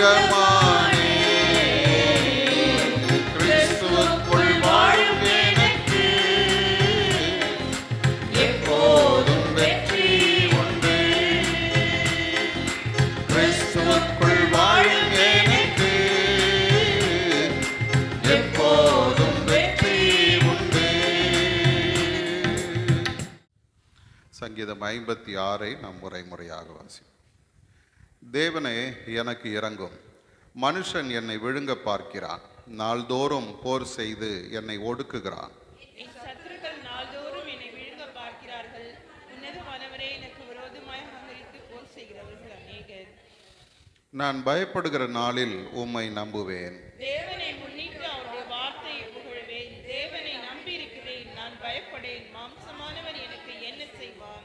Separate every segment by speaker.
Speaker 1: எஜமானே, கிறிஸ்துவுக்குள் வாழும் எனக்கு எப்போதும் வெற்றி உண்டு. கிறிஸ்துவுக்குள் வாழும் எனக்கு எப்போதும் வெற்றி உண்டு. சங்கீதம் 56 நாம் முறையாக வாசிப்போம். தேவனே எனக்கு இரங்கும், மனுஷன் என்னை விழுங்க பார்க்கிறான், நாள்தோறும் போர் செய்து என்னை ஒடுக்குகிறான்.
Speaker 2: என் சத்துருக்கள் நாள்தோறும் என்னை விழுங்க பார்க்கிறார்கள், உன்னதமானவரே எனக்கு விரோதமாய் அகரித்து போர் செய்கிறவர்கள் அநேகர்.
Speaker 1: நான் பயப்படுகிற நாளில் உம்மை நம்புவேன்.
Speaker 2: தேவனை முன்னிட்டு அவருடைய வார்த்தையை புகழ்வேன். தேவனை நம்பியிருக்கிறேன், நான் பயப்படேன். மாம்சமானவர் எனக்கு என்ன செய்வான்?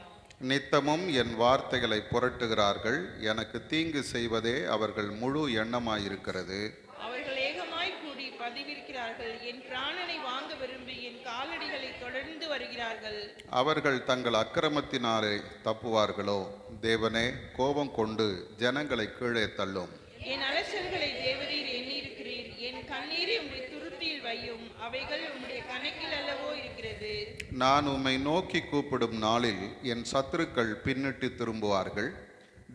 Speaker 1: நித்தமும் என் வார்த்தைகளை புரட்டுகிறார்கள், எனக்கு தீங்கு செய்வதே அவர்கள் முழு எண்ணமாயிருக்கிறது.
Speaker 2: அவர்கள் ஏகமாய் கூடி பதிவிருக்கிறார்கள், என் பிராணனை வாங்க விரும்பி என் காலடிகளை தொடர்ந்து வருகிறார்கள்.
Speaker 1: அவர்கள் தங்கள் அக்கிரமத்தினாலே தப்புவார்களோ? தேவனே கோபம் கொண்டு ஜனங்களை கீழே தள்ளும்.
Speaker 2: என் அலசல்களை தேவரீர் எண்ணியிருக்கிறீர், என் கண்ணீரை உம்முடைய துருத்தியில் வையும், அவைகள் உம்முடைய கணக்கில் அல்லவோ இருக்கிறது.
Speaker 1: நான் உம்மை நோக்கி கூப்பிடும் நாளில் என் சத்துருக்கள் பின்னிட்டு திரும்புவார்கள்.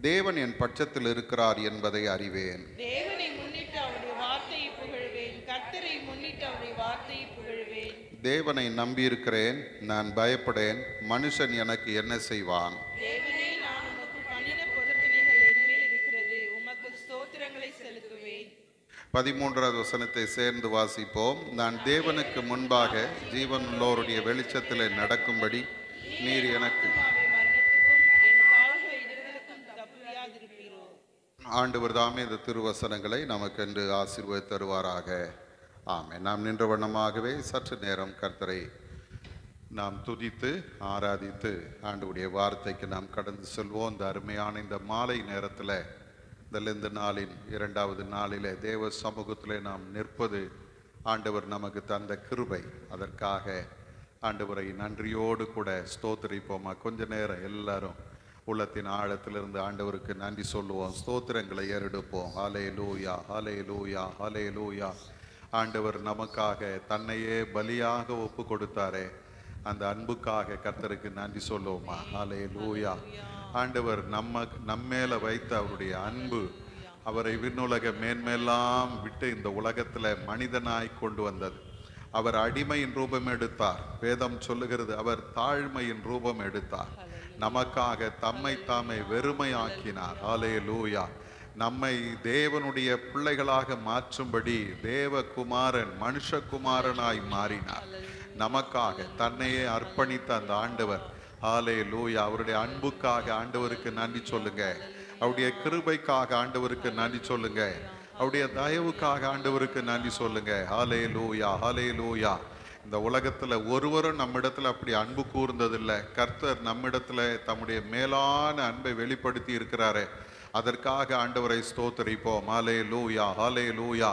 Speaker 1: தேவன் என் பட்சத்தில் இருக்கிறார் என்பதை அறிவேன்.
Speaker 2: தேவனை முன்னிட்டு அவருடைய வார்த்தையை புகழ்வேன், கர்த்தரை முன்னிட்டு அவருடைய வார்த்தையை புகழ்வேன்.
Speaker 1: தேவனை நம்பியிருக்கிறேன், நான் பயப்படேன். மனுஷன் எனக்கு என்ன செய்வான்?
Speaker 2: தேவனே, நான் உமக்கு பண்ணின பொருத்தனைகள் என்மேல் இருக்கிறது, உமக்கு ஸ்தோத்திரங்களை செலுத்துவேன்.
Speaker 1: 13வது வசனத்தை சேர்ந்து வாசிப்போம். நான் தேவனுக்கு முன்பாக ஜீவனுள்ளோருடைய வெளிச்சத்திலே நடக்கும்படி நீர் எனக்கு ஆண்டவர் தாமே இந்த திருவசனங்களை நமக்கென்று ஆசீர்வாதம் தருவாராக. ஆமென். நாம் நின்ற வண்ணமாகவே சற்று நேரம் கர்த்தரை நாம் துதித்து ஆராதித்து ஆண்டவருடைய வார்த்தைக்கு நாம் கடந்து செல்வோம். இந்த அருமையான இந்த மாலை நேரத்தில் இந்த நாளின் 2வது நாளிலே தேவ சமூகத்திலே நாம் நிற்பது ஆண்டவர் நமக்கு தந்த கிருபை. அதற்காக ஆண்டவரை நன்றியோடு கூட ஸ்தோத்திரிப்போமா. கொஞ்ச நேரம் எல்லாரும் உள்ளத்தின் ஆழத்திலிருந்து ஆண்டவருக்கு நன்றி சொல்லுவோம், ஸ்தோத்திரங்களை ஏறெடுப்போம். ஹல்லேலூயா, ஹல்லேலூயா, ஹல்லேலூயா. ஆண்டவர் நமக்காக தன்னையே பலியாக ஒப்பு கொடுத்தாரே, அந்த அன்புக்காக கர்த்தருக்கு நன்றி சொல்லுவோமா. ஹல்லேலூயா. ஆண்டவர் நம்மேல வைத்த அவருடைய அன்பு, அவரை விண்ணுலக மேன்மேலாம் விட்டு இந்த உலகத்தில் மனிதனாய் கொண்டு வந்தது. அவர் அடிமையின் ரூபம் எடுத்தார். வேதம் சொல்லுகிறது, அவர் தாழ்மையின் ரூபம் எடுத்தார். நமக்காக தம்மை தாமே வெறுமையாக்கினார். ஹல்லேலூயா. நம்மை தேவனுடைய பிள்ளைகளாக மாற்றும்படி தேவகுமாரன் மனுஷகுமாரனாய் மாறினார். நமக்காக தன்னையே அர்ப்பணித்த அந்த ஆண்டவர், ஹல்லேலூயா, அவருடைய அன்புக்காக ஆண்டவருக்கு நன்றி சொல்லுங்க. அவருடைய கிருபைக்காக ஆண்டவருக்கு நன்றி சொல்லுங்க. அவருடைய தயவுக்காக ஆண்டவருக்கு நன்றி சொல்லுங்க. ஹல்லேலூயா, ஹல்லேலூயா. இந்த உலகத்துல ஒருவரும் நம்மிடத்துல அப்படி அன்பு கூர்ந்ததில்லை. கர்த்தர் நம்மிடத்துல தம்முடைய மேலான அன்பை வெளிப்படுத்தி இருக்கிறாரு. அதற்காக ஆண்டவரை ஸ்தோத்திரிப்போம். ஹல்லேலூயா, ஹல்லேலூயா.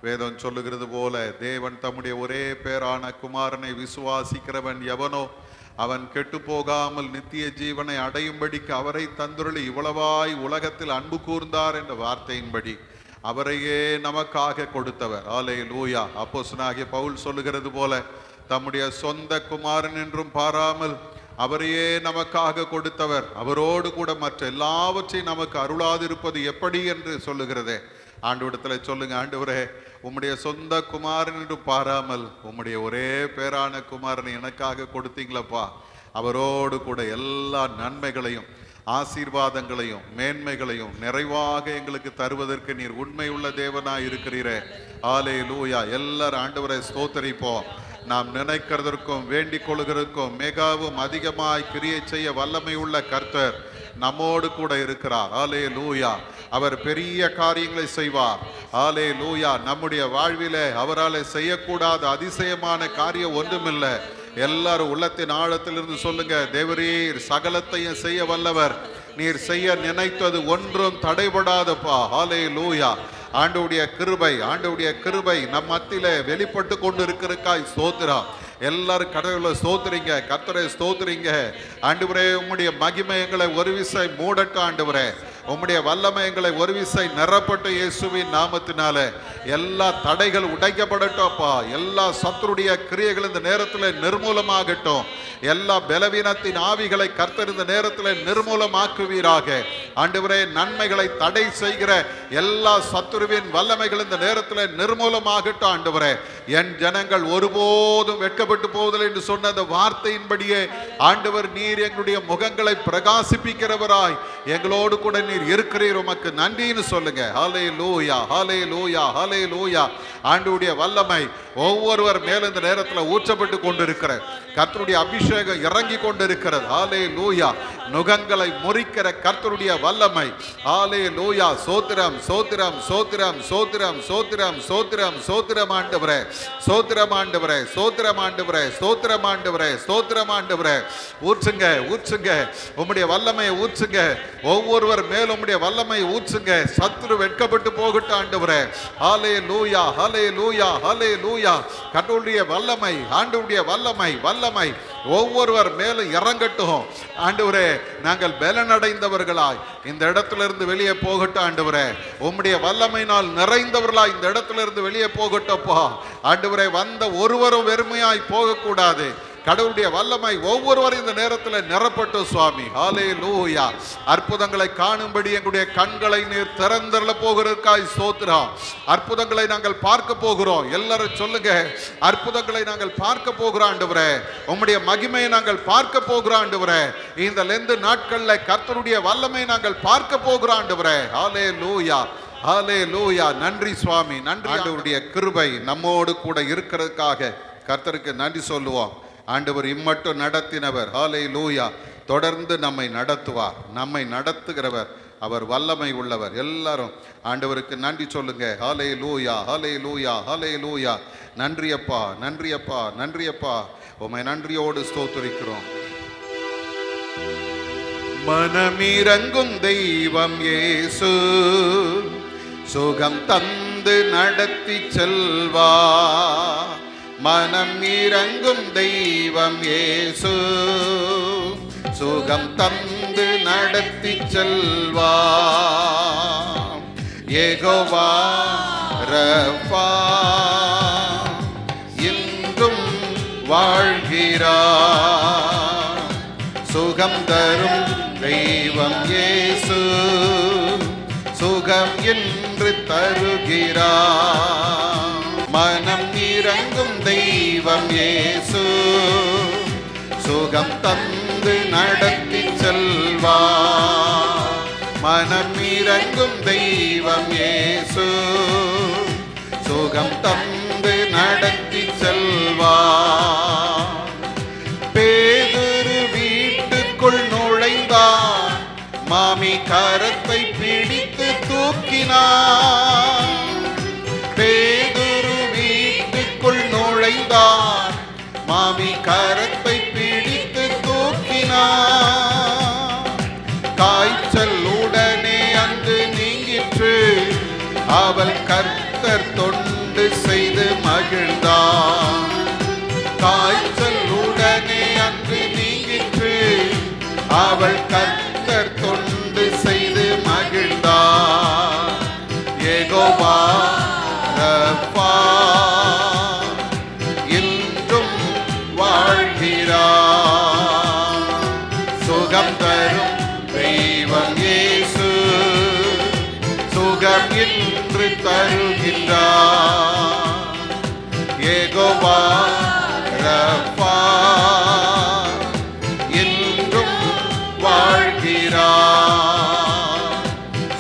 Speaker 1: வேதம் சொல்லுகிறது போல, தேவன் தம்முடைய ஒரே பேரான குமாரனை விசுவாசிக்கிறவன் எவனோ அவன் கெட்டு போகாமல் நித்திய ஜீவனை அடையும்படிக்கு அவரை தந்துருளி இவ்வளவாய் உலகத்தில் அன்பு கூர்ந்தார் என்ற வார்த்தையின்படி அவரையே நமக்காக கொடுத்தவர். ஹல்லேலூயா. அப்போஸ்தலனாகிய பவுல் சொல்லுகிறது போல, தம்முடைய சொந்த குமாரன் என்றும் பாராமல் அவரையே நமக்காக கொடுத்தவர், அவரோடு கூட மற்ற எல்லாவற்றையும் நமக்கு அருளாதிருப்பது எப்படி என்று சொல்லுகிறதே. ஆண்டவரிடத்தில் சொல்லுங்க, ஆண்டவரே, உம்முடைய சொந்த குமாரன் என்று பாராமல் உம்முடைய ஒரே பேரான குமாரனை எனக்காக கொடுத்தீங்களப்பா. அவரோடு கூட எல்லா நன்மைகளையும் ஆசீர்வாதங்களையும் மேன்மைகளையும் நிறைவாக எங்களுக்கு தருவதற்கு நீர் உண்மையுள்ள தேவனாய் இருக்கிறீரே. ஹல்லேலூயா. எல்லாரும் ஆண்டவரை ஸ்தோத்திரிப்போம். நாம் நினைக்கிறதற்கும் வேண்டிக் கொள்கிறதற்கும் மிகவும் அதிகமாய் கிரியை செய்ய வல்லமை உள்ள கர்த்தர் நம்மோடு கூட இருக்கிறார். ஹல்லேலூயா. அவர் பெரிய காரியங்களை செய்வார். ஹல்லேலூயா. நம்முடைய வாழ்விலே அவரால் செய்யக்கூடாத அதிசயமான காரியம் ஒன்றுமில்லை. எல்லாரும் உள்ளத்தின் ஆழத்திலிருந்து சொல்லுங்க, தேவரீர் சகலத்தையும் செய்ய வல்லவர். நீர் செய்ய நினைத்தது ஒன்றும் தடைபடாதப்பா. ஹல்லேலூயா. ஆண்டவருடைய கிருபை நம் மத்தியிலே வெளிப்பட்டு கொண்டு இருக்கிறக்காய் ஸ்தோத்திரம். எல்லாரும் கடவுளை ஸ்தோத்திரிங்க, கர்த்தரை ஸ்தோத்திரிங்க. ஆண்டவரே, உம்முடைய மகிமை எங்களை ஒரு விசை மூடட்டும். ஆண்டவரே, உம்முடைய வல்லமை எங்களை ஒரு விசை நிரப்பட்ட இயேசுவின் நாமத்தினால எல்லா தடைகள் உடைக்கப்படட்டும் அப்பா. எல்லா சத்துருடைய கிரியைகள் இந்த நேரத்தில் நிர்மூலமாகட்டும். எல்லா பலவீனத்தின் ஆவிகளை கர்த்தர் இந்த நேரத்தில் நிர்மூலமாக்குவீராக. ஆண்டவரே, நன்மைகளை தடை செய்கிற எல்லா சத்துருவின் வல்லமைகள் இந்த நேரத்தில் நிர்மூலமாகட்டும். ஆண்டவரே, என் ஜனங்கள் ஒருபோதும் வெட்கப்பட்டு போவதில்லை என்று சொன்ன அந்த வார்த்தையின்படியே ஆண்டவர், நீர் எங்களுடைய முகங்களை பிரகாசிப்பிக்கிறவராய் எங்களோடு கூட நீர் இருக்கிறீர். உமக்கு நன்றின்னு சொல்லுங்க. ஹல்லேலூயா, ஹல்லேலூயா, ஹல்லேலூயா. ஆண்டவருடைய வல்லமை ஒவ்வொருவர் மேல இந்த நேரத்தில் ஊற்றப்பட்டு கொண்டிருக்கிற கர்த்தருடைய அபிஷேகம் இறங்கி கொண்டிருக்கிறது. ஹல்லேலூயா. நுகங்களை முறிக்கிற கர்த்தருடைய வல்லமை. ஹல்லேலூயா. சோத்திரம், சோத்திரம், சோத்திரம், சோத்திரம், சோத்திரம், சோத்திரம், சோத்திரம் ஆண்டவரே, சோத்திரம் ஆண்டவரே, சோத்திரம் ஆண்டவரே, சோத்திரம் ஆண்டவரே, சோத்திரம் ஆண்டவரே. ஊற்றுங்க, ஊற்றுங்க, உம்முடைய வல்லமையை ஊற்றுங்க. ஒவ்வொருவர் மேலும் உம்முடைய வல்லமையை ஊற்றுங்க. சத்துரு வெட்கப்பட்டு போகட்டும் ஆண்டவரே. ஹல்லேலூயா, ஹல்லேலூயா, ஹல்லேலூயா. கடவுளுடைய வல்லமை, ஆண்டவருடைய வல்லமை, வல்லமை ஒவ்வொருவர் மேலும் இறங்கட்டும் ஆண்டவரே. நாங்கள் பலனடைந்தவர்களாய் இந்த இடத்திலிருந்து வெளியே போகட்டும் ஆண்டவரே. உம்முடைய வல்லமையினால் நிறைந்தவர்களாய் இந்த இடத்திலிருந்து வெளியே போகட்டப்பா ஆண்டவரே. வந்த ஒருவரும் வெறுமையாய் போகக்கூடாது. கடவுளுடைய வல்லமை ஒவ்வொருவரும் இந்த நேரத்தில் நிரப்பட்டும் சுவாமி. ஹல்லேலூயா. அற்புதங்களை காணும்படி எங்களுடைய கண்களை நீர் திறந்தருள போகிறதற்காய் ஸ்தோத்திரம். அற்புதங்களை நாங்கள் பார்க்க போகிறோம். எல்லாரும் சொல்லுங்க, அற்புதங்களை நாங்கள் பார்க்க போகிறோம் ஆண்டவரே. உம்முடைய மகிமையை நாங்கள் பார்க்க போகிறோம் ஆண்டவரே. இந்த லெந்து நாட்கள்ல கர்த்தருடைய வல்லமை நாங்கள் பார்க்க போகிறோம் ஆண்டவரே. ஹல்லேலூயா, ஹல்லேலூயா. நன்றி சுவாமி, நன்றி. ஆண்டவருடைய கிருபை நம்மோடு கூட இருக்கிறதுக்காக கர்த்தருக்கு நன்றி சொல்லுவோம். ஆண்டவர் இம்மட்டும் நடத்தினவர். ஹல்லேலூயா. தொடர்ந்து நம்மை நடத்துவார். நம்மை நடத்துகிறவர் அவர் வல்லமை உள்ளவர். எல்லாரும் ஆண்டவருக்கு நன்றி சொல்லுங்க. ஹல்லேலூயா, ஹல்லேலூயா, ஹல்லேலூயா. நன்றி அப்பா, நன்றி அப்பா, நன்றி அப்பா. உம்மை நன்றியோடு ஸ்தோத்திரிக்கிறோம். மனமிரங்கும் தெய்வம் இயேசு, சுகம் தந்து நடத்தி செல்வா. மனம் இறங்கும் தெய்வம் இயேசு, சுகம் தந்து நடத்தி செல்வா. யெகோவா ரஃபா இன்றும் வாழ்கிறார். சுகம் தரும் தெய்வம் இயேசு, சுகம் என்று தருகிறார். மனம் இறங்கும் தெய்வம் இயேசு, சுகம் தந்து நடத்தி செல்வா. மனம் இறங்கும் தெய்வம் இயேசு, சுகம் தந்து நடத்தி செல்வா. பேதுரு வீட்டுக்குள் நுழைந்தார், மாமி கரத்தை பிடித்து தூக்கினார். பேதுரு வீட்டுக்குள் நுழைந்தார், மாமி கரத்தை பிடித்து தூக்கினார். காய்ச்சல் உடனே அன்று நீங்கிற்று, அவள் கர்த்தர் தொண்டு செய்து மகிழ்ந்தார். காய்ச்சல் உடனே அன்று நீங்கிற்று, அவள் கர்த்தர் தொண்டு செய்து மகிழ்ந்தார். யெகோவா ரஃபா இன்றும் வாழ்கிறார். சுகம் தரும் தெய்வம் இயேசு, சுகம் என்று தருகின்றார். யெகோவா ரஃபா இன்றும் வாழ்கிறார்.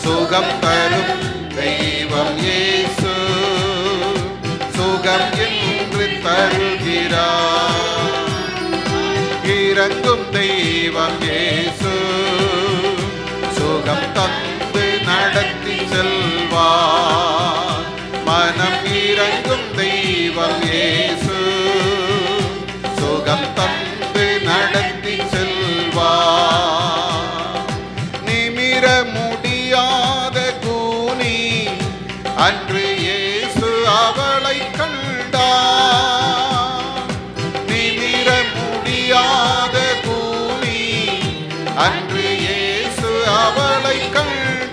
Speaker 1: சுகம் தரும் தெய்வம் இயேசு, சுகம் என்று தருகிறார். இறங்கும் தெய்வம் இயேசு, சுகம் தந்து நடத்தி செல்வார். மனம் இறங்கும் தெய்வம் இயேசு, சுகம் தந்து நடத்தி செல்வார். நிமிர முடியாத கூனி அன்று இயேசு அவளை கண்டார். நிமிர முடியாத கூனி அன்று இயேசு அவளை கண்டார்.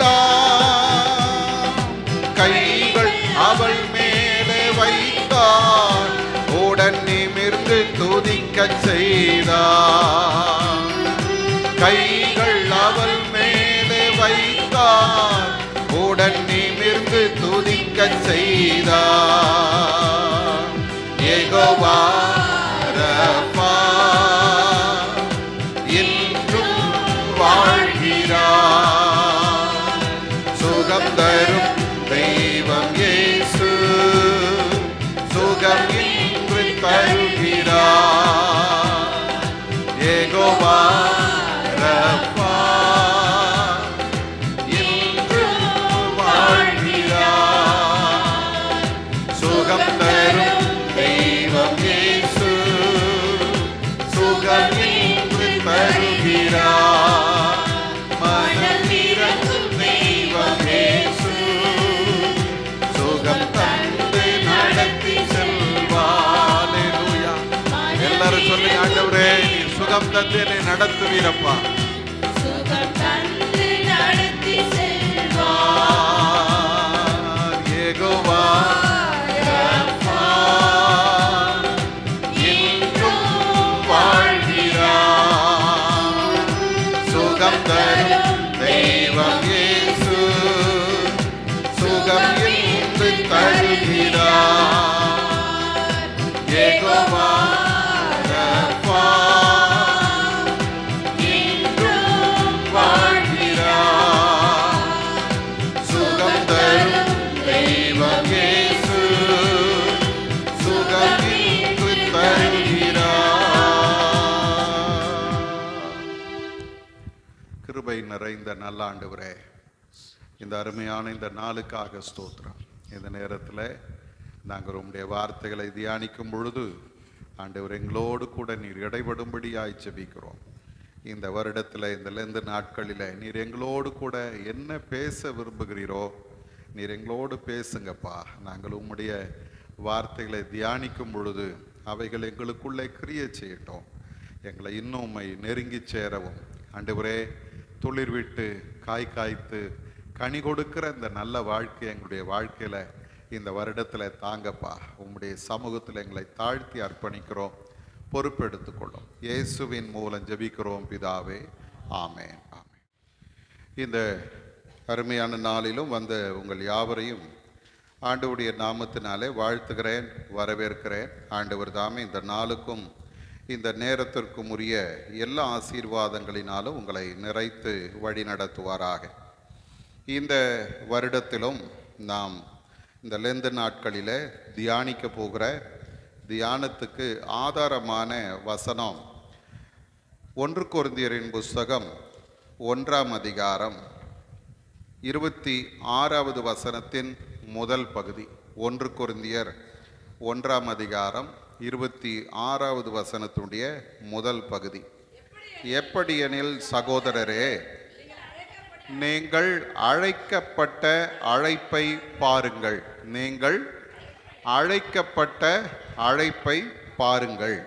Speaker 1: சுகம் தந்து என்னை நடத்துவீரப்பா.
Speaker 2: சுகம் தந்து நடத்தி செல்வார்.
Speaker 1: யெகோவா ரஃபா என்றும் வாழ்கிறார். சுகம் தரும் தெய்வம் இயேசு சுகம் என்று தருகிறார். யெகோவா ரஃபா என்றும் வாழ்கிறார். சுகம் தரும் தெய்வம் இயேசு சுகம் என்று தருகிறார். கிருபை நிறைந்த நல்ல ஆண்டவரே, இந்த அருமையான இந்த நாளுக்காக ஸ்தோத்திரம். இந்த நேரத்தில் நாங்கள் உம்முடைய வார்த்தைகளை தியானிக்கும் பொழுது ஆண்டவர் எங்களோடு கூட நீர் இடைபடும்படியாய் ஜெபிக்கிறோம். இந்த வருடத்தில் இந்த லெந்து நாட்களில் நீர் எங்களோடு கூட என்ன பேச விரும்புகிறீரோ நீர் எங்களோடு பேசுங்கப்பா. நாங்கள் உம்முடைய வார்த்தைகளை தியானிக்கும் பொழுது அவைகள் எங்களுக்குள்ளே கிரியை செய்யட்டும். எங்களை இன்னும் உம்மை நெருங்கி சேரவும் ஆண்டவரே, துளிர் விட்டு காய் காய்த்து கனி கொடுக்கிற இந்த நல்ல வாழ்க்கை எங்களுடைய வாழ்க்கையில் இந்த வருடத்தில் தாங்கப்பா. உம்முடைய சமூகத்தில் எங்களை தாழ்த்தி அர்ப்பணிக்கிறோம். பொறுப்பெடுத்துக்கொள்ளும். இயேசுவின் மூலம் ஜெபிக்கிறோம் பிதாவே. ஆமென். ஆமென். இந்த அருமையான நாளிலும் வந்த உங்கள் யாவரையும் ஆண்டவருடைய நாமத்தினாலே வாழ்த்துகிறேன், வரவேற்கிறேன். ஆண்டவர் தாமே இந்த நாளுக்கும் இந்த நேரத்திற்கும் உரிய எல்லா ஆசீர்வாதங்களினாலும் உங்களை நிறைத்து வழி நடத்துவாராக. இந்த வருடத்திலும் நாம் இந்த லெந்து நாட்களில் தியானிக்க போகிற தியானத்துக்கு ஆதாரமான வசனம் 1 கொரிந்தியரின் புஸ்தகம் 1ஆம் அதிகாரம் 26வது வசனத்தின் முதல் பகுதி. 1 கொரிந்தியர் 1ஆம் அதிகாரம் 26வது வசனத்துடைய முதல் பகுதி. எப்படியெனில் சகோதரரே, நீங்கள் அழைக்கப்பட்ட அழைப்பை பாருங்கள். நீங்கள் அழைக்கப்பட்ட அழைப்பை பாருங்கள்.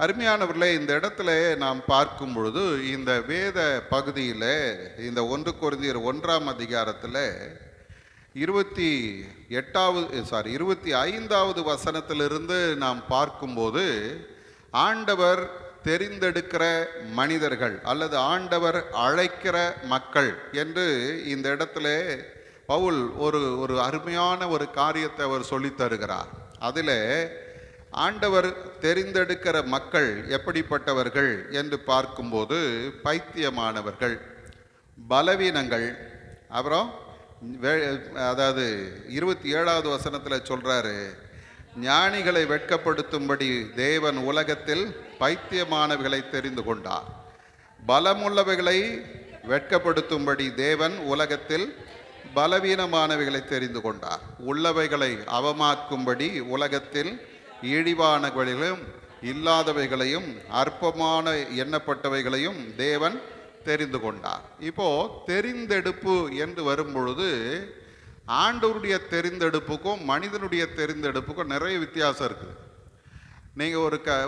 Speaker 1: அருமையானவர்களே, இந்த இடத்துல நாம் பார்க்கும் பொழுது இந்த வேத பகுதியில் இந்த 1 கொரிந்தியர் 1ஆம் அதிகாரத்தில் 25வது வசனத்திலிருந்து நாம் பார்க்கும்போது ஆண்டவர் தெரிந்தெடுக்கிற மனிதர்கள் அல்லது ஆண்டவர் அழைக்கிற மக்கள் என்று இந்த இடத்துல பவுல் ஒரு அருமையான ஒரு காரியத்தை அவர் சொல்லித் தருகிறார். அதில் ஆண்டவர் தெரிந்தெடுக்கிற மக்கள் எப்படிப்பட்டவர்கள் என்று பார்க்கும்போது பைத்தியமானவர்கள், பலவீனங்கள், அப்புறம் அதாவது 27வது வசனத்தில் சொல்றாரு, ஞானிகளை வெட்கப்படுத்தும்படி தேவன் உலகத்தில் பைத்தியமானவைகளை தெரிந்து கொண்டார். பலமுள்ளவைகளை வெட்கப்படுத்தும்படி தேவன் உலகத்தில் பலவீனமானவைகளை தெரிந்து கொண்டார். உள்ளவைகளை அவமாக்கும்படி உலகத்தில் இழிவானவைகளையும் இல்லாதவைகளையும் அற்பமான எண்ணப்பட்டவைகளையும் தேவன் தெரிந்து கொண்டார். இப்போ தெரிந்தெடுப்பு என்று வரும்பொழுது ஆண்டவருடைய தெரிந்தெடுப்புக்கும் மனிதனுடைய தெரிந்தெடுப்புக்கும் நிறைய வித்தியாசம் இருக்குது. நீங்கள்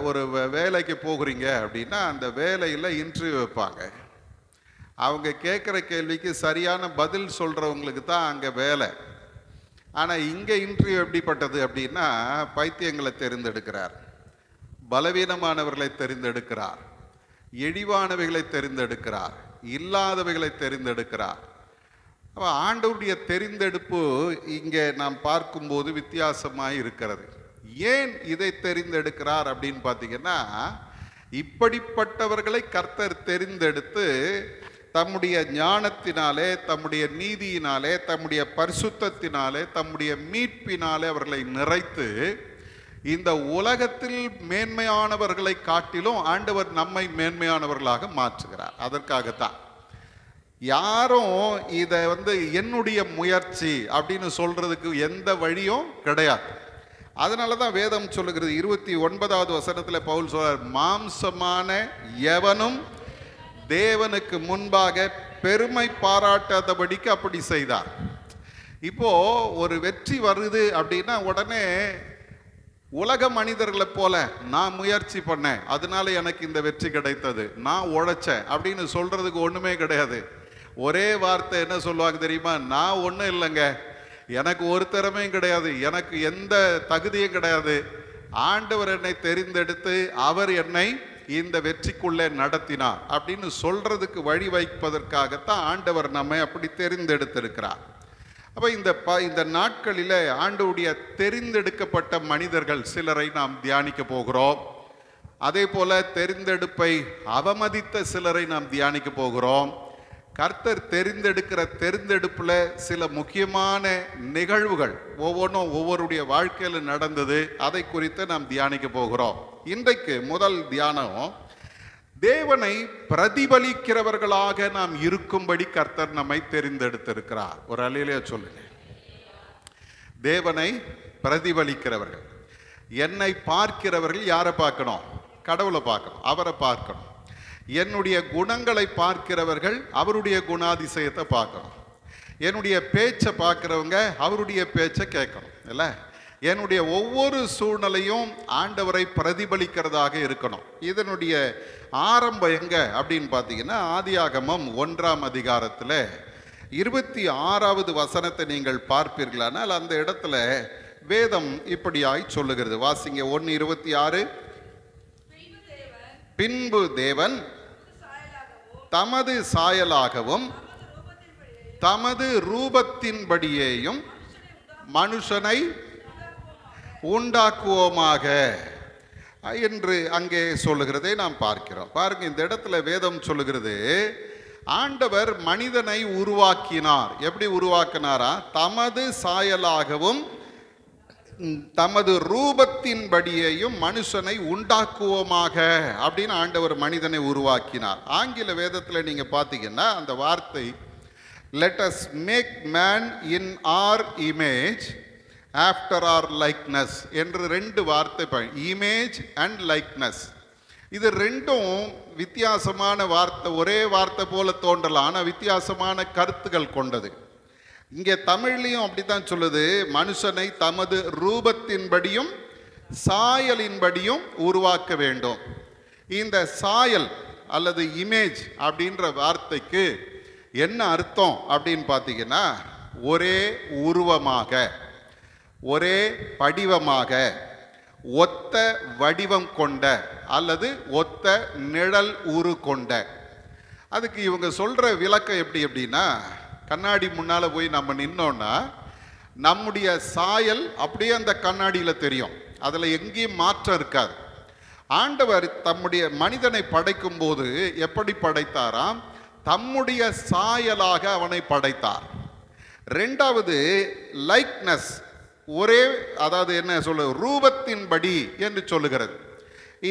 Speaker 1: ஒரு வேலைக்கு போகிறீங்க அப்படின்னா அந்த வேலையில் இன்டர்வியூ வைப்பாங்க. அவங்க கேட்குற கேள்விக்கு சரியான பதில் சொல்கிறவங்களுக்கு தான் அங்கே வேலை. ஆனால் இங்கே இன்டர்வியூ எப்படிப்பட்டது அப்படின்னா பைத்தியங்களை தெரிந்தெடுக்கிறார், பலவீனமானவர்களை தெரிந்தெடுக்கிறார், இழிவானவைகளை தெரிந்தெடுக்கிறார், இல்லாதவைகளை தெரிந்தெடுக்கிறார். அப்போ ஆண்டவருடைய தெரிந்தெடுப்பு இங்கே நாம் பார்க்கும்போது வித்தியாசமாக இருக்கிறது. ஏன் இதை தெரிந்தெடுக்கிறார் அப்படின்னு பார்த்தீங்கன்னா, இப்படிப்பட்டவர்களை கர்த்தர் தெரிந்தெடுத்து தம்முடைய ஞானத்தினாலே, தம்முடைய நீதியினாலே, தம்முடைய பரிசுத்தத்தினாலே, தம்முடைய மீட்பினாலே அவர்களை நிறைத்து இந்த உலகத்தில் மேன்மையானவர்களை காட்டிலும் ஆண்டவர் நம்மை மேன்மையானவர்களாக மாற்றுகிறார். அதற்காகத்தான் யாரும் இதை என்னுடைய முயற்சி அப்படின்னு சொல்றதுக்கு எந்த வழியும் கிடையாது. அதனால தான் வேதம் சொல்லுகிறது 29வது வசனத்தில் பவுல் சொல்றார், மாம்சமான எவனும் தேவனுக்கு முன்பாக பெருமை பாராட்டாதபடிக்கு அப்படி செய்தார். இப்போ ஒரு வெற்றி வருது அப்படின்னா உடனே உலக மனிதர்களை போல நான் முயற்சி பண்ணேன், அதனால எனக்கு இந்த வெற்றி கிடைத்தது, நான் உழைச்சேன் அப்படின்னு சொல்றதுக்கு ஒண்ணுமே கிடையாது. ஒரே வார்த்தை என்ன சொல்லுவாங்க தெரியுமா? நான் ஒன்றும் இல்லைங்க, எனக்கு ஒரு திறமையும் கிடையாது, எனக்கு எந்த தகுதியும் கிடையாது, ஆண்டவர் என்னை தெரிந்தெடுத்து அவர் என்னை இந்த வெற்றிக்குள்ளே நடத்தினார் அப்படின்னு சொல்றதுக்கு வழி வைப்பதற்காகத்தான் ஆண்டவர் நம்மை அப்படி தெரிந்தெடுத்திருக்கிறார். அப்போ இந்த நாட்களில் ஆண்டவருடைய தெரிந்தெடுக்கப்பட்ட மனிதர்கள் சிலரை நாம் தியானிக்க போகிறோம். அதே போல தெரிந்தெடுப்பை அவமதித்த சிலரை நாம் தியானிக்க போகிறோம். கர்த்தர் தெரிந்தெடுப்புல சில முக்கியமான நிகழ்வுகள் ஒவ்வொன்றும் ஒவ்வொருடைய வாழ்க்கையில் நடந்தது, அதை குறித்து நாம் தியானிக்க போகிறோம். இன்றைக்கு முதல் தியானம், தேவனை பிரதிபலிக்கிறவர்களாக நாம் இருக்கும்படி கர்த்தர் நம்மை தெரிந்தெடுத்திருக்கிறார். ஒரு அல்லேலூயா சொல்லுங்க. தேவனை பிரதிபலிக்கிறவர்கள், என்னை பார்க்கிறவர்கள் யாரை பார்க்கணும்? கடவுளை பார்க்கணும், அவரை பார்க்கணும். என்னுடைய குணங்களை பார்க்கிறவர்கள் அவருடைய குணாதிசயத்தை பார்க்கணும். என்னுடைய பேச்சை பார்க்கிறவங்க அவருடைய பேச்சை கேட்கணும். இல்லை, என்னுடைய ஒவ்வொரு சூழ்நிலையும் ஆண்டவரை பிரதிபலிக்கிறதாக இருக்கணும். இதனுடைய ஆரம்பம் எங்க அப்படின்னு பார்த்தீங்கன்னா, ஆதியாகமம் 1ஆம் அதிகாரத்தில் 26வது வசனத்தை நீங்கள் பார்ப்பீர்களானால் அந்த இடத்துல வேதம் இப்படியாய் சொல்லுகிறது. வாசிங்க. 1:26. பின்பு தேவன் தமது சாயலாகவும் தமது ரூபத்தின்படியேயும் மனுஷனை உண்டாக்குவோமாக என்று அங்கே சொல்லுகிறதை நாம் பார்க்கிறோம். பாருங்க, இந்த இடத்துல வேதம் சொல்லுகிறது, ஆண்டவர் மனிதனை உருவாக்கினார். எப்படி உருவாக்கினாரா? தமது சாயலாகவும் தமது ரூபத்தின்படியேயும் மனுஷனை உண்டாக்குவோமாக அப்படின்னு ஆண்டவர் மனிதனை உருவாக்கினார். ஆங்கில வேதத்தில் நீங்க பார்த்தீங்கன்னா அந்த வார்த்தை let us make man in our image after our likeness என்று 2 வார்த்தை, image and likeness. இது ரெண்டும் வித்தியாசமான வார்த்தை, ஒரே வார்த்தை போல தோன்றலாம், ஆனால் வித்தியாசமான கருத்துக்கள் கொண்டது. இங்கே தமிழ்லையும் அப்படித்தான் சொல்லுது, மனுஷனை தமது ரூபத்தின்படியும் சாயலின்படியும் உருவாக்க வேண்டும். இந்த சாயல் அல்லது இமேஜ் அப்படின்ற வார்த்தைக்கு என்ன அர்த்தம் அப்படின்னு பார்த்தீங்கன்னா, ஒரே உருவமாக, ஒரே படிவமாக, ஒத்த வடிவம் கொண்ட அல்லது ஒத்த நிழல் உரு கொண்ட. அதுக்கு இவங்க சொல்ற விளக்கம் எப்படி அப்படின்னா, கண்ணாடி முன்னால போய் நம்ம நின்னோம்னா நம்முடைய சாயல் அப்படியே அந்த கண்ணாடியில் தெரியும், அதில் எங்கேயும் மாற்றம் இருக்காது. ஆண்டவர் தம்முடைய மனிதனை படைக்கும் போது எப்படி படைத்தாராம்? தம்முடைய சாயலாக அவனை படைத்தார். ரெண்டாவது லைக்னஸ், ஒரே, அதாவது என்ன சொல்ல, ரூபத்தின்படி என்று சொல்லுகிறது.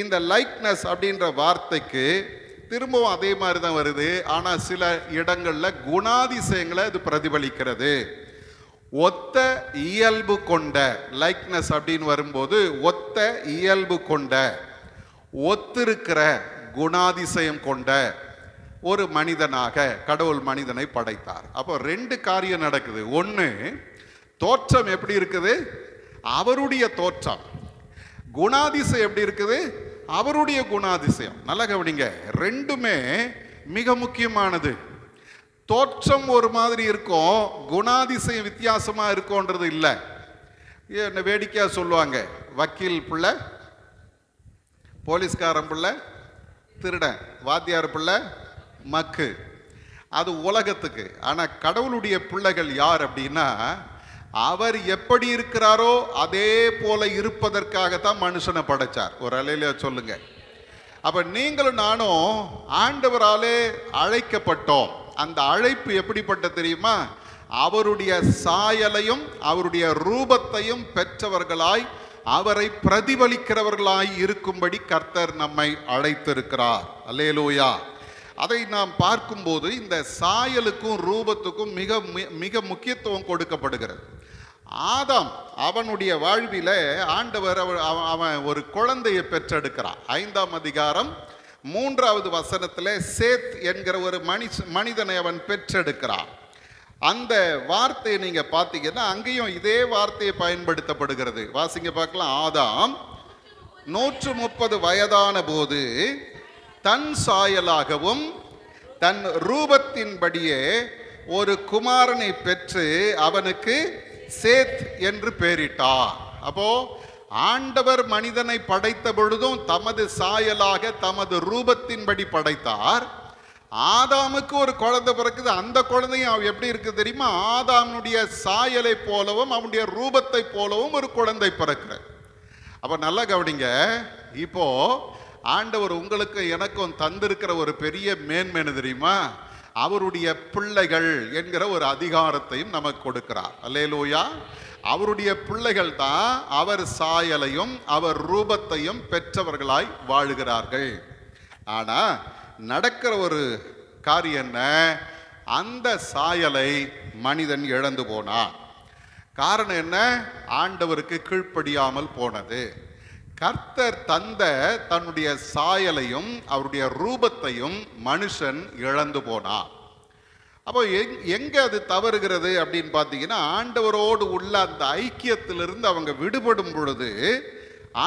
Speaker 1: இந்த லைக்னஸ் அப்படின்ற வார்த்தைக்கு திரும்பவும் அதே மாதிரி தான் வருது, ஆனால் சில இடங்களில் குணாதிசயங்களை அது பிரதிபலிக்கிறது. ஒத்த இயல்பு கொண்ட, லைக்னஸ் அப்படின்னு வரும்போது ஒத்த இயல்பு கொண்ட, ஒத்திருக்கிற குணாதிசயம் கொண்ட ஒரு மனிதனாக கடவுள் மனிதனை படைத்தார். அப்போ 2 காரியம் நடக்குது. ஒன்று, தோற்றம் எப்படி இருக்குது? அவருடைய தோற்றம். குணாதிசயம் எப்படி இருக்குது? அவருடைய குணாதிசயம். நல்லா கவனிங்க, ரெண்டுமே மிக முக்கியமானது. தோற்றம் ஒரு மாதிரி இருக்கும், குணாதிசயம் வித்தியாசமா இருக்கும்ன்றது இல்லை. என்ன வேடிக்கையா சொல்லுவாங்க, வக்கீல் பிள்ளை போலீஸ்காரன் பிள்ளை திருடன், வாத்தியார் பிள்ளை மக்கு. அது உலகத்துக்கு. ஆனால் கடவுளுடைய பிள்ளைகள் யார் அப்படின்னா, அவர் எப்படி இருக்கிறாரோ அதே போல இருப்பதற்காகத்தான் மனுஷனை படைச்சார். ஒரு அலையில சொல்லுங்க. அப்ப நீங்களும் நானும் ஆண்டவராலே அழைக்கப்பட்டோம். அந்த அழைப்பு எப்படிப்பட்ட தெரியுமா? அவருடைய சாயலையும் அவருடைய ரூபத்தையும் பெற்றவர்களாய், அவரை பிரதிபலிக்கிறவர்களாய் இருக்கும்படி கர்த்தர் நம்மை அழைத்திருக்கிறார். அல்லேலூயா. அதை நாம் பார்க்கும்போது இந்த சாயலுக்கும் ரூபத்துக்கும் மிக மிக முக்கியத்துவம் கொடுக்கப்படுகிறது. ஆதாம் அவனுடைய வாழ்வில ஆண்டவர் அவன் ஒரு குழந்தையை பெற்றெடுக்கிறான். 5ஆம் அதிகாரம் 3வது வசனத்தில் சேத் என்கிற ஒரு மனிதனை அவன் பெற்றெடுக்கிறான். அந்த வார்த்தையை நீங்க பார்த்தீங்கன்னா அங்கேயும் இதே வார்த்தையை பயன்படுத்தப்படுகிறது. வாசிங்க பார்க்கலாம். ஆதாம் 130 வயதான போது தன் சாயலாகவும் தன் ரூபத்தின்படியே ஒரு குமாரனை பெற்று அவனுக்கு சேத் என்று பெயரிட்டார். அப்போ ஆண்டவர் மனிதனை படைத்த பொழுதும் தமது சாயலாக தமது ரூபத்தின்படி படைத்தார். ஆதாமுக்கு ஒரு குழந்தை பிறக்குது. அந்த குழந்தையும் எப்படி இருக்கு தெரியுமா? ஆதாமுடைய சாயலை போலவும் அவனுடைய ரூபத்தை போலவும் ஒரு குழந்தை பிறக்கிறது. அப்ப நல்லா கவனிங்க. இப்போ ஆண்டவர் உங்களுக்கு எனக்கும் தந்திருக்கிற ஒரு பெரிய மேன்மை என்ன தெரியுமா? அவருடைய பிள்ளைகள் என்கிற ஒரு அதிகாரத்தையும் நமக்கு கொடுக்கிறார். அல்லேலூயா. அவருடைய பிள்ளைகள் தான் அவர் சாயலையும் அவர் ரூபத்தையும் பெற்றவர்களாய் வாழுகிறார்கள். ஆனா நடக்கிற ஒரு காரியம் என்ன? அந்த சாயலை மனிதன் இழந்து போனான். காரணம் என்ன? ஆண்டவருக்கு கீழ்ப்படியாமல் போனது. கர்த்தர் தந்த தன்னுடைய சாயலையும் அவருடைய ரூபத்தையும் மனுஷன் இழந்து போனான். அப்போ எங்க அது தவறுகிறது அப்படின்னு பார்த்தீங்கன்னா, ஆண்டவரோடு உள்ள அந்த ஐக்கியத்திலிருந்து அவங்க விடுபடும் பொழுது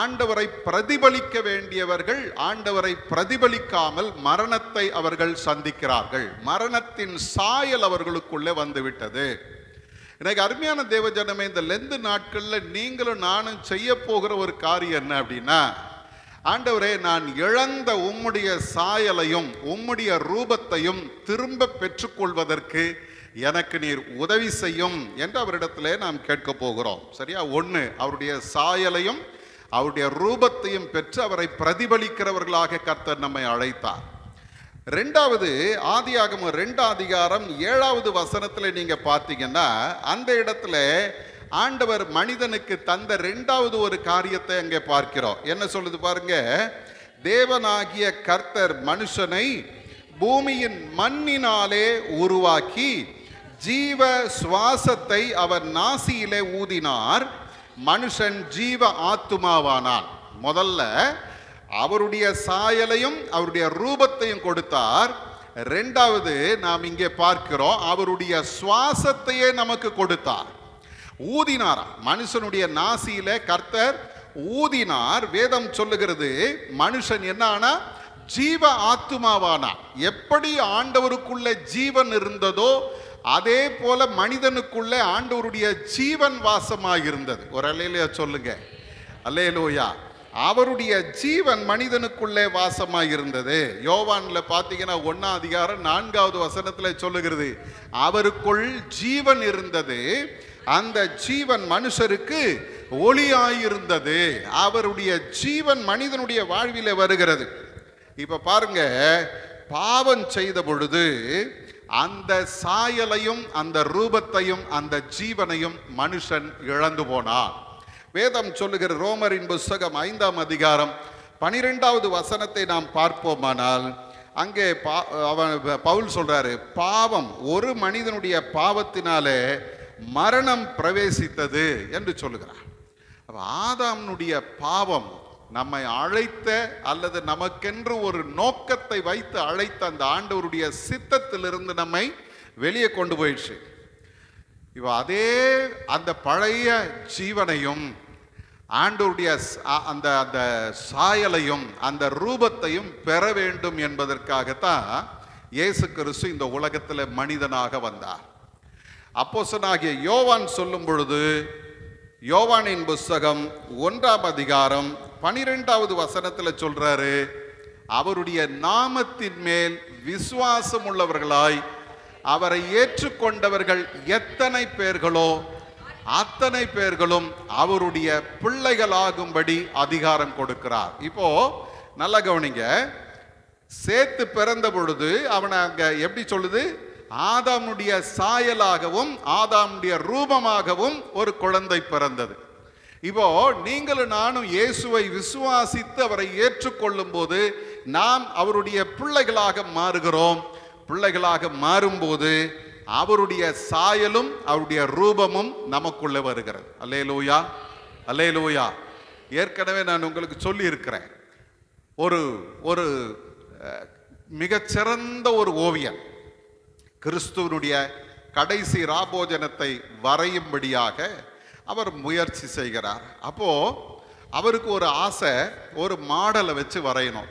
Speaker 1: ஆண்டவரை பிரதிபலிக்க வேண்டியவர்கள் ஆண்டவரை பிரதிபலிக்காமல் மரணத்தை அவர்கள் சந்திக்கிறார்கள். மரணத்தின் சாயல் அவர்களுக்குள்ளே வந்துவிட்டது. எனக்கு அருமையான தேவஜனமே, இந்த லெந்து நாட்களில் நீங்களும் நானும் செய்ய போகிற ஒரு காரியம் என்ன அப்படின்னா, ஆண்டவரே, நான் இழந்த உம்முடைய சாயலையும் உம்முடைய ரூபத்தையும் திரும்ப பெற்றுக்கொள்வதற்கு எனக்கு நீர் உதவி செய்யும் என்று அவரிடத்திலே நாம் கேட்க போகிறோம். சரியா? ஒன்று, அவருடைய சாயலையும் அவருடைய ரூபத்தையும் பெற்று அவரை பிரதிபலிக்கிறவர்களாக கர்த்தர் நம்மை அழைத்தார். ரெண்டாவது, ஆதியாகமம் 2 அதிகாரம் 7வது வசனத்தில் நீங்க பார்த்தீங்கன்னா, அந்த இடத்துல ஆண்டவர் மனிதனுக்கு தந்த 2வது ஒரு காரியத்தை அங்கே பார்க்கிறோம். என்ன சொல்லுது பாருங்க. தேவனாகிய கர்த்தர் மனுஷனை பூமியின் மண்ணினாலே உருவாக்கி ஜீவ சுவாசத்தை அவர் நாசியிலே ஊதினார். மனுஷன் ஜீவ ஆத்துமாவானான். முதல்ல அவருடைய சாயலையும் அவருடைய ரூபத்தையும் கொடுத்தார். ரெண்டாவது நாம் இங்கே பார்க்கிறோம், அவருடைய சுவாசத்தையே நமக்கு கொடுத்தார். ஊதினாரா? மனுஷனுடைய நாசியில கர்த்தர் ஊதினார். வேதம் சொல்லுகிறது மனுஷன் என்ன ஆனா? ஜீவ ஆத்துமாவானா. எப்படி ஆண்டவருக்குள்ள ஜீவன் இருந்ததோ அதே போல மனிதனுக்குள்ள ஆண்டவருடைய ஜீவன் வாசமாக இருந்தது. ஒரு அல்லேலூயா சொல்லுங்க. அல்லேலூயா. அவருடைய ஜீவன் மனிதனுக்குள்ளே வாசமாக இருந்தது. யோவான்ல பார்த்தீங்கன்னா 1 அதிகாரம் 4வது வசனத்தில் சொல்லுகிறது, அவருக்குள் ஜீவன் இருந்தது, அந்த ஜீவன் மனுஷருக்கு ஒளியாயிருந்தது. அவருடைய ஜீவன் மனிதனுடைய வாழ்விலே வருகிறது. இப்ப பாருங்க, பாவம் செய்த பொழுது அந்த சாயலையும் அந்த ரூபத்தையும் அந்த ஜீவனையும் மனுஷன் இழந்து போனான். வேதம் சொல்லுகிற ரோமரின் புஸ்தகம் 5ஆம் அதிகாரம் 12வது வசனத்தை நாம் பார்ப்போமானால், அங்கே பவுல் சொல்றாரு, பாவம் ஒரு மனிதனுடைய பாவத்தினாலே மரணம் பிரவேசித்தது என்று சொல்லுகிறார். ஆதாமுடைய பாவம் நம்மை அழைத்த அல்லது நமக்கென்று ஒரு நோக்கத்தை வைத்து அழைத்த அந்த ஆண்டவருடைய சித்தத்திலிருந்து நம்மை வெளியே கொண்டு போயிடுச்சு. அதே அந்த பழைய ஜீவனையும் ஆண்டவருடைய அந்த அந்த சாயலையும் அந்த ரூபத்தையும் பெற வேண்டும் என்பதற்காகத்தான் இயேசு கிறிஸ்து இந்த உலகத்தில் மனிதனாக வந்தார். அப்போஸ்தலனாகிய யோவான் சொல்லும் பொழுது, யோவானின் புஸ்தகம் 1ஆம் அதிகாரம் 12வது வசனத்தில் சொல்றாரு, அவருடைய நாமத்தின் மேல் விசுவாசம் உள்ளவர்களாய் அவரை ஏற்றுக்கொண்டவர்கள் எத்தனை பேர்களோ அத்தனை பேர்களும் அவருடைய பிள்ளைகளாகும்படி அதிகாரம் கொடுக்கிறார். இப்போ நல்ல கவனிங்க. சேத்து பிறந்த பொழுது அவனை அங்க எப்படி சொல்லுது? ஆதாமுடைய சாயலாகவும் ஆதாமுடைய ரூபமாகவும் ஒரு குழந்தை பிறந்தது. இப்போ நீங்களும் நானும் இயேசுவை விசுவாசித்து அவரை ஏற்றுக்கொள்ளும் போது நாம் அவருடைய பிள்ளைகளாக மாறுகிறோம். பிள்ளைகளாக மாறும்போது அவருடைய சாயலும் அவருடைய ரூபமும் நமக்குள்ள வருகிறது. அல்லேலூயா, அல்லேலூயா. ஏற்கனவே நான் உங்களுக்கு சொல்லி இருக்கிறேன், ஒரு ஒரு மிகச்சிறந்த ஒரு ஓவியன், கிறிஸ்துவனுடைய கடைசி ராபோஜனத்தை வரையும்படியாக அவர் முயற்சி செய்கிறார். அப்போ அவருக்கு ஒரு ஆசை, ஒரு மாடலை வச்சு வரையணும்.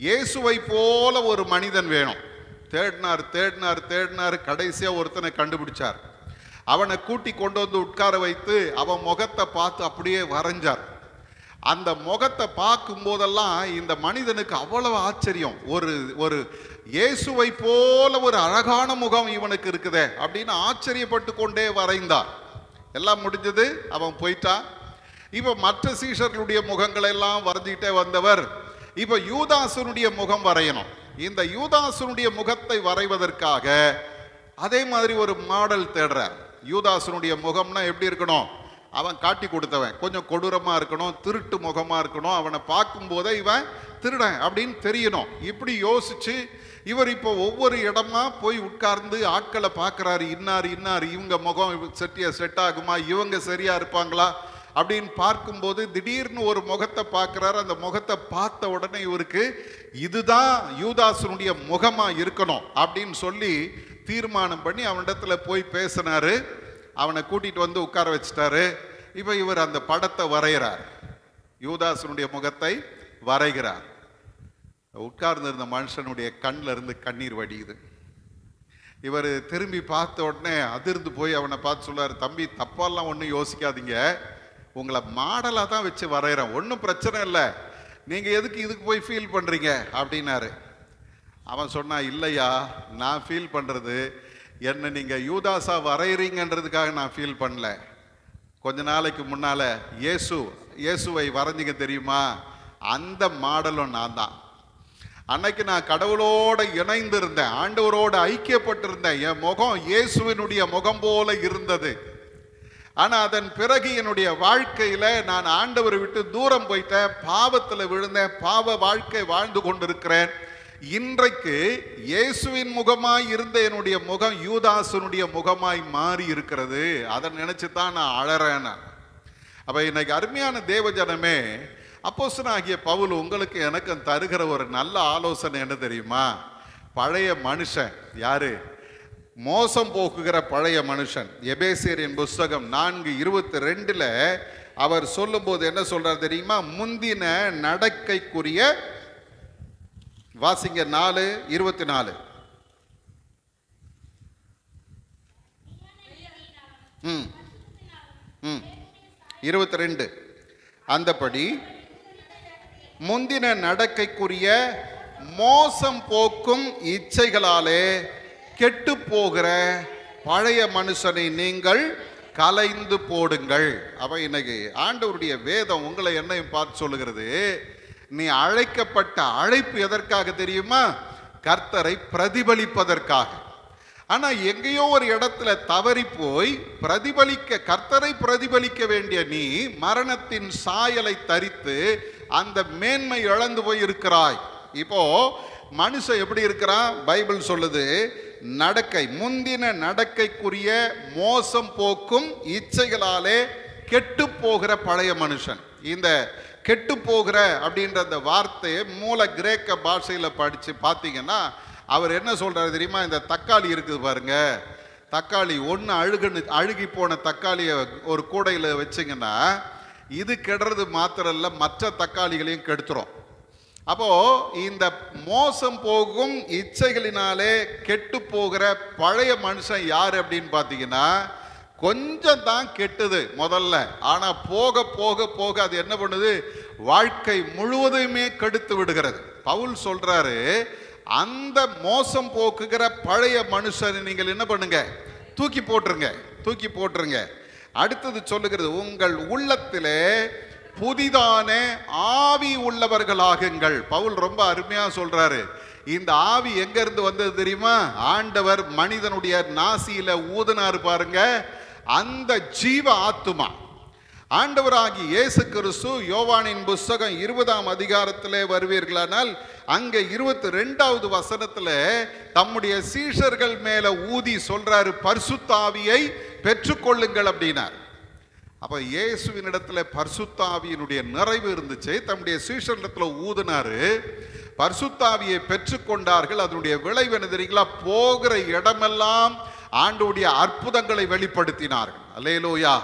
Speaker 1: இயேசுவை போல ஒரு மனிதன் வேணும். தேடினார் தேடினார் தேடினார், கடைசியாக ஒருத்தனை கண்டுபிடிச்சார். அவனை கூட்டி கொண்டு வந்து உட்கார வைத்து அவன் முகத்தை பார்த்து அப்படியே வரைஞ்சார். அந்த முகத்தை பார்க்கும் போதெல்லாம் இந்த மனிதனுக்கு அவ்வளவு ஆச்சரியம். ஒரு இயேசுவை போல ஒரு அழகான முகம் இவனுக்கு இருக்குதே அப்படின்னு ஆச்சரியப்பட்டு கொண்டே வரைந்தார். எல்லாம் முடிஞ்சது, அவன் போயிட்டான். இப்ப மற்ற சீஷர்களுடைய முகங்களை எல்லாம் வரைஞ்சிக்கிட்டே வந்தவர் இப்ப யூதாசனுடைய முகம் வரையணும். இந்த யூதாசனுடைய முகத்தை வரைவதற்காக அதே மாதிரி ஒரு மாடல் தேடுறார். யூதாசனுடைய முகம்னா எப்படி இருக்கணும்? அவன் காட்டி கொடுத்தவன், கொஞ்சம் கொடூரமா இருக்கணும், திருட்டு முகமா இருக்கணும், அவனை பார்க்கும் போதே இவன் திருடன் அப்படின்னு தெரியணும். இப்படி யோசிச்சு இவர் இப்போ ஒவ்வொரு இடமா போய் உட்கார்ந்து ஆட்களை பார்க்குறாரு. இன்னார் இன்னார், இவங்க முகம் செட் ஆகுமா, இவங்க சரியா இருப்பாங்களா அப்படின்னு பார்க்கும்போது திடீர்னு ஒரு முகத்தை பார்க்குறாரு. அந்த முகத்தை பார்த்த உடனே இவருக்கு இதுதான் யூதாசனுடைய முகமா இருக்கணும் அப்படின்னு சொல்லி தீர்மானம் பண்ணி அவனிடத்துல போய் பேசினாரு. அவனை கூட்டிட்டு வந்து உட்கார வச்சுட்டாரு. இப்போ இவர் அந்த படத்தை வரைகிறார், யூதாசனுடைய முகத்தை வரைகிறார். உட்கார்ந்து இருந்த மனுஷனுடைய கண்ணில் இருந்து கண்ணீர் வடியுது. இவர் திரும்பி பார்த்த உடனே அதிர்ந்து போய் அவனை பார்த்து சொல்றாரு, தம்பி தப்பாலாம் ஒன்றும் யோசிக்காதீங்க, உங்களை மாடலாக தான் வச்சு வரைகிறேன், ஒன்றும் பிரச்சனை இல்லை, நீங்கள் எதுக்கு இதுக்கு போய் ஃபீல் பண்ணுறீங்க அப்படின்னாரு. அவன் சொன்னா, இல்லையா, நான் ஃபீல் பண்ணுறது என்னை நீங்கள் யூதாசா வரைகிறீங்கன்றதுக்காக நான் ஃபீல் பண்ணல. கொஞ்ச நாளைக்கு முன்னால் இயேசுவை வரைஞ்சிங்க தெரியுமா, அந்த மாடலும் நான் தான். அன்னைக்கு நான் கடவுளோட இணைந்து இருந்தேன், ஆண்டவரோட ஐக்கியப்பட்டிருந்தேன், என் முகம் இயேசுவினுடைய முகம் போல இருந்தது. ஆனா அதன் பிறகு என்னுடைய வாழ்க்கையில நான் ஆண்டவரை விட்டு தூரம் போயிட்டேன், பாவத்தில் விழுந்தேன், பாவ வாழ்க்கை வாழ்ந்து கொண்டிருக்கிறேன். இன்றைக்கு இயேசுவின் முகமாய் இருந்த என்னுடைய முகம் யூதாசனுடைய முகமாய் மாறி இருக்கிறது. அதை நினைச்சுதான் நான் அழறேன். அப்ப இன்னைக்கு அருமையான தேவஜனமே, அப்போஸ்தலனாகிய பவுல் உங்களுக்கு எனக்கு தருகிற ஒரு நல்ல ஆலோசனை என்ன தெரியுமா? பழைய மனுஷன் யாரு? மோசம் போக்குகிற பழைய மனுஷன். எபேசியரின் புஸ்தகம் 4:22 அவர் சொல்லும் போது என்ன சொல்றார் தெரியுமா? முந்தின நடக்கைக்குரிய, வாசிங்க 4:24. 22. அந்தபடி முந்தின நடக்கைக்குரிய மோசம் போக்கும் இச்சைகளாலே கெட்டு போகிற பழைய மனுஷனை நீங்கள் கலைந்து போடுங்கள். அவ இன்னைக்கு ஆண்டவருடைய வேதம் உங்களை என்னையும் பார்த்து சொல்லுகிறது, நீ அழைக்கப்பட்ட அழைப்பு எதற்காக தெரியுமா? கர்த்தரை பிரதிபலிப்பதற்காக. ஆனா எங்கேயோ ஒரு இடத்துல தவறி போய் கர்த்தரை பிரதிபலிக்க வேண்டிய நீ மரணத்தின் சாயலை தரித்து அந்த மேன்மை இழந்து போய் இருக்கிறாய். இப்போ மனுஷன் எப்படி இருக்கிறான்? பைபிள் சொல்லுது, நடக்கை, முந்தின நடக்கைக்குரிய மோசம் போக்கும் இச்சைகளாலே கெட்டு போகிற பழைய மனுஷன். இந்த கெட்டு போகிற அப்படின்ற அந்த வார்த்தையை மூல கிரேக்க பாஷையில படிச்சு பார்த்தீங்கன்னா அவர் என்ன சொல்றாரு தெரியுமா? இந்த தக்காளி இருக்குது பாருங்க, தக்காளி ஒன்று அழுகி போன தக்காளியை ஒரு கூடையில் வச்சிங்கன்னா இது கெடுறது மாத்திரம் இல்லை, மற்ற தக்காளிகளையும் கெடுத்துரும். அப்போ இந்த மோசம் போகும் இச்சைகளினாலே கெட்டு போகிற பழைய மனுஷன் யார் அப்படின்னு பார்த்தீங்கன்னா, கொஞ்சம் தான் கெட்டுது முதல்ல, ஆனா போக போக போக அது என்ன பண்ணுது? வாழ்க்கை முழுவதுமே கெடுத்து விடுகிறது. பவுல் சொல்றாரு, அந்த மோசம் போக்குகிற பழைய மனுஷனை நீங்கள் என்ன பண்ணுங்க? தூக்கி போட்டுருங்க. அடுத்தது சொல்லுகிறது, உங்கள் உள்ளத்திலே புதிதான ஆவி உள்ளவர்களாகுங்கள். பவுல் ரொம்ப அருமையா சொல்றாரு. இந்த ஆவி எங்க இருந்து வந்தது தெரியுமா? ஆண்டவர் மனிதனுடைய நாசியில ஊதினாரு பாருங்க, அந்த ஜீவ ஆத்துமா. ஆண்டவராகி இயேசு கிறிஸ்து யோவானின் புஸ்தகம் 20ஆம் அதிகாரத்திலே வருவீர்களானால் அங்க 22வது வசனத்துல தம்முடைய சீஷர்கள் மேல ஊதி சொல்றாரு, பரிசுத்த ஆவியை பெற்றுக்கொள்ளுங்கள் அப்படின்னார். அப்ப இயேசுவின் இடத்துல பரிசுத்த ஆவியினுடைய நிறைவு இருந்துச்சு, தம்முடைய சீஷரிடத்துல ஊதினாரு, பரிசுத்த ஆவியை பெற்றுக்கொண்டார்கள். அதனுடைய விளைவு என்ன தெரியுங்களா? போகிற இடமெல்லாம் ஆண்டவருடைய அற்புதங்களை வெளிப்படுத்தினார்கள். அல்லேலூயா.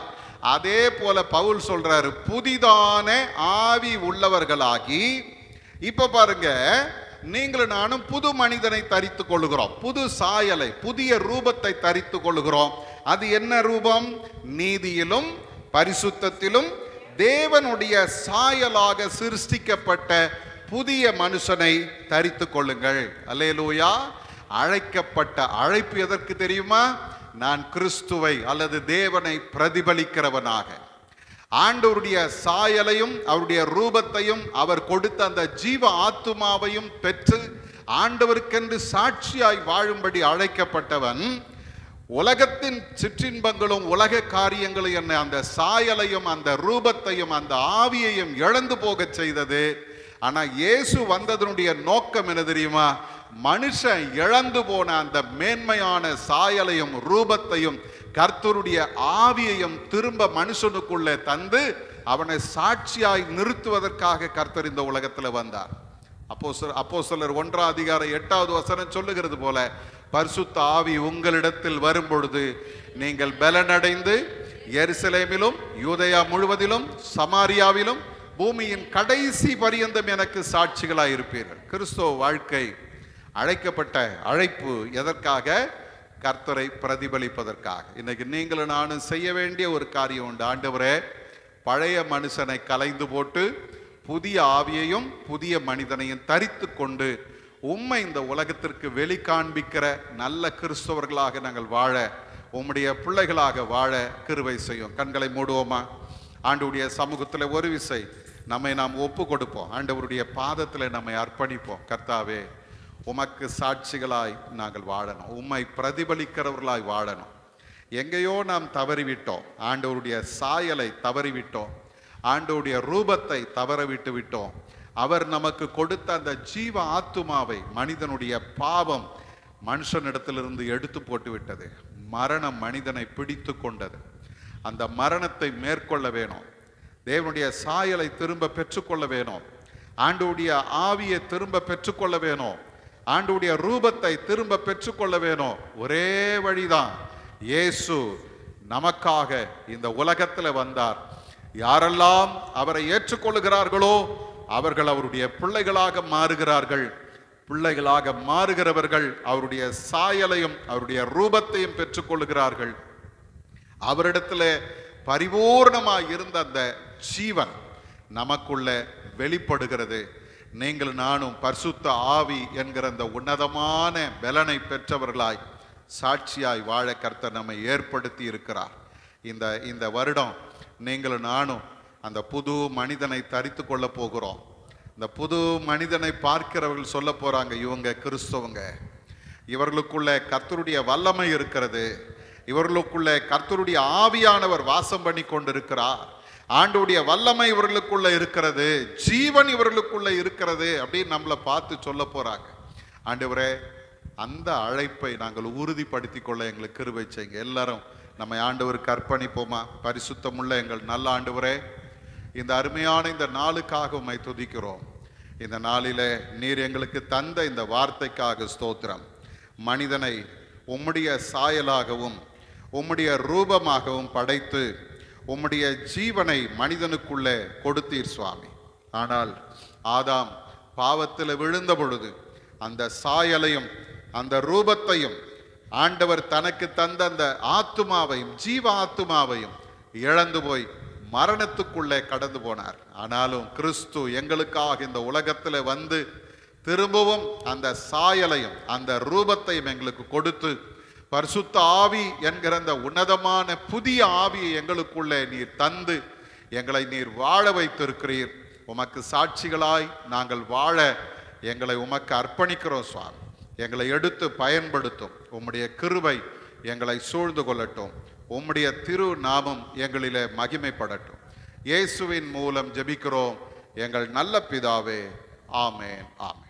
Speaker 1: அதே போல பவுல் சொல்றாரு, புதிதான ஆவி உள்ளவர்களாகி, இப்ப பாருங்க, நீங்களும் நானும் புது மனிதனை தரித்து கொள்ளுகிறோம், புது சாயலை, புதிய ரூபத்தை தரித்து கொள்ளுகிறோம். அது என்ன ரூபம்? நீதியிலும் பரிசுத்தத்திலும் தேவனுடைய சாயலாக சிருஷ்டிக்கப்பட்ட புதிய மனுஷனை தரித்து கொள்ளுங்கள். அல்லேலூயா. அழைக்கப்பட்ட அழைப்பு எதற்கு தெரியுமா? நான் கிறிஸ்துவை அல்லது தேவனை பிரதிபலிக்கிறவனாக, ஆண்டவருடைய சாயலையும் அவருடைய ரூபத்தையும் அவர் கொடுத்த அந்த ஜீவ ஆத்துமாவையும் பெற்று ஆண்டவருக்கென்று சாட்சியாய் வாழும்படி அழைக்கப்பட்டவன். உலகத்தின் சிற்றின்பங்களும் உலக காரியங்களும் என்ன அந்த சாயலையும் அந்த ரூபத்தையும் அந்த ஆவியையும் இழந்து போக செய்தது. ஆனா இயேசு வந்ததனுடைய நோக்கம் என்ன தெரியுமா? மனுஷன் இழந்து போன அந்த மேன்மையான சாயலையும் ரூபத்தையும் கர்த்தருடைய ஆவியையும் திரும்ப மனுஷனுக்குள்ளே தந்து அவனை சாட்சியாய் நிறுத்துவதற்காக கர்த்தர் இந்த உலகத்தில் வந்தார். அப்போஸ்தலர் 1:8 சொல்லுகிறது போல, பரிசுத்த ஆவி உங்களிடத்தில் வரும் பொழுது நீங்கள் பலனடைந்து எருசலேமிலும் யூதேயா முழுவதிலும் சமாரியாவிலும் பூமியின் கடைசி பரியந்தம் எனக்கு சாட்சிகளாய் இருப்பீர்கள். கிறிஸ்தவ வாழ்க்கை, அழைக்கப்பட்ட அழைப்பு எதற்காக? கர்த்தரை பிரதிபலிப்பதற்காக. இன்னைக்கு நீங்களும் நானும் செய்ய வேண்டிய ஒரு காரியம் உண்டு. ஆண்டவரே, பழைய மனுஷனை கலைந்து போட்டு புதிய ஆவியையும் புதிய மனிதனையும் தரித்து கொண்டு உம்மை இந்த உலகத்திற்கு வெளி காண்பிக்கிற நல்ல கிறிஸ்தவர்களாக நாங்கள் வாழ, உம்முடைய பிள்ளைகளாக வாழ கிருபை செய்யும். கண்களை மூடுவோமா? ஆண்டவருடைய சமூகத்தில் ஒரு விசை நம்மை நாம் ஒப்பு கொடுப்போம். ஆண்டவருடைய பாதத்தில் நம்மை அர்ப்பணிப்போம். கர்த்தாவே, உமக்கு சாட்சிகளாய் நாங்கள் வாழணும், உம்மை பிரதிபலிக்கிறவர்களாய் வாழணும். எங்கேயோ நாம் தவறிவிட்டோம், ஆண்டவருடைய சாயலை தவறிவிட்டோம், ஆண்டவருடைய ரூபத்தை தவறவிட்டு விட்டோம். அவர் நமக்கு கொடுத்த அந்த ஜீவ ஆத்துமாவை மனிதனுடைய பாவம் மனுஷனிடத்திலிருந்து எடுத்து போட்டு விட்டது. மரணம் மனிதனை பிடித்து கொண்டது. அந்த மரணத்தை மேற்கொள்ள வேணும். தேவனுடைய சாயலை திரும்ப பெற்றுக்கொள்ள வேணும். ஆண்டவருடைய ஆவியை திரும்ப பெற்றுக்கொள்ள வேணும். ஆண்டவருடைய ரூபத்தை திரும்ப பெற்றுக்கொள்ள வேணும். ஒரே வழிதான், இயேசு நமக்காக இந்த உலகத்தில் வந்தார். யாரெல்லாம் அவரை ஏற்றுக்கொள்ளுகிறார்களோ அவர்கள் அவருடைய பிள்ளைகளாக மாறுகிறார்கள். பிள்ளைகளாக மாறுகிறவர்கள் அவருடைய சாயலையும் அவருடைய ரூபத்தையும் பெற்றுக்கொள்ளுகிறார்கள். அவரிடத்துல பரிபூர்ணமாய் இருந்த அந்த ஜீவன் நமக்குள்ள வெளிப்படுகிறது. நீங்கள் நானும் பரிசுத்த ஆவி என்கிற அந்த உன்னதமான பலனை பெற்றவர்களாய் சாட்சியாய் வாழ கர்த்தர் நம்மை ஏற்படுத்தி இருக்கிறார். இந்த வருடம் நீங்கள் நானும் அந்த புது மனிதனை தரித்து கொள்ள போகிறோம். இந்த புது மனிதனை பார்க்கிறவர்கள் சொல்ல போறாங்க, இவங்க கிறிஸ்தவங்க, இவர்களுக்குள்ள கர்த்தருடைய வல்லமை இருக்கிறது, இவர்களுக்குள்ள கர்த்தருடைய ஆவியானவர் வாசம் பண்ணி கொண்டிருக்கிறார், ஆண்டவருடைய வல்லமை இவர்களுக்குள்ள இருக்கிறது, ஜீவன் இவர்களுக்குள்ள இருக்கிறது அப்படின்னு நம்மளை பார்த்து சொல்ல போறாங்க. ஆண்டவரே, அந்த அழைப்பை நாங்கள் உறுதிப்படுத்தி கொள்ள எங்களுக்கு கிருபை செய்யுங்க. எல்லாரும் நம்மை ஆண்டவருக்கு அர்ப்பணிப்போமா? பரிசுத்தமுள்ள எங்கள் நல்ல ஆண்டவரே, இந்த அருமையான இந்த நாளுக்காக உம்மை துதிக்கிறோம். இந்த நாளிலே நீர் எங்களுக்கு தந்த இந்த வார்த்தைக்காக ஸ்தோத்திரம். மனிதனை உம்முடைய சாயலாகவும் உம்முடைய ரூபமாகவும் படைத்து உம்முடைய ஜீவனை மனிதனுக்குள்ளே கொடுத்தீர் சுவாமி. ஆனால் ஆதாம் பாவத்தில் விழுந்த பொழுது அந்த சாயலையும் அந்த ரூபத்தையும் ஆண்டவர் தனக்கு தந்த அந்த ஆத்துமாவையும் ஜீவ ஆத்துமாவையும் இழந்து போய் மரணத்துக்குள்ளே கடந்து போனார். ஆனாலும் கிறிஸ்து எங்களுக்காக இந்த உலகத்தில் வந்து திரும்பவும் அந்த சாயலையும் அந்த ரூபத்தையும் எங்களுக்கு கொடுத்து பரிசுத்த ஆவி என்கிற அந்த உன்னதமான புதிய ஆவியை எங்களுக்குள்ளே நீர் தந்து எங்களை நீர் வாழ வைத்திருக்கிறீர். உமக்கு சாட்சிகளாய் நாங்கள் வாழ எங்களை உமக்கு அர்ப்பணிக்கிறோம் சுவாமி. எங்களை எடுத்து பயன்படுத்தும். உம்முடைய கிருபை எங்களை சூழ்ந்து கொள்ளட்டும். உம்முடைய திரு நாமம் எங்களிலே மகிமைப்படட்டும். இயேசுவின் மூலம் ஜெபிக்கிறோம் எங்கள் நல்ல பிதாவே. ஆமென், ஆமென்.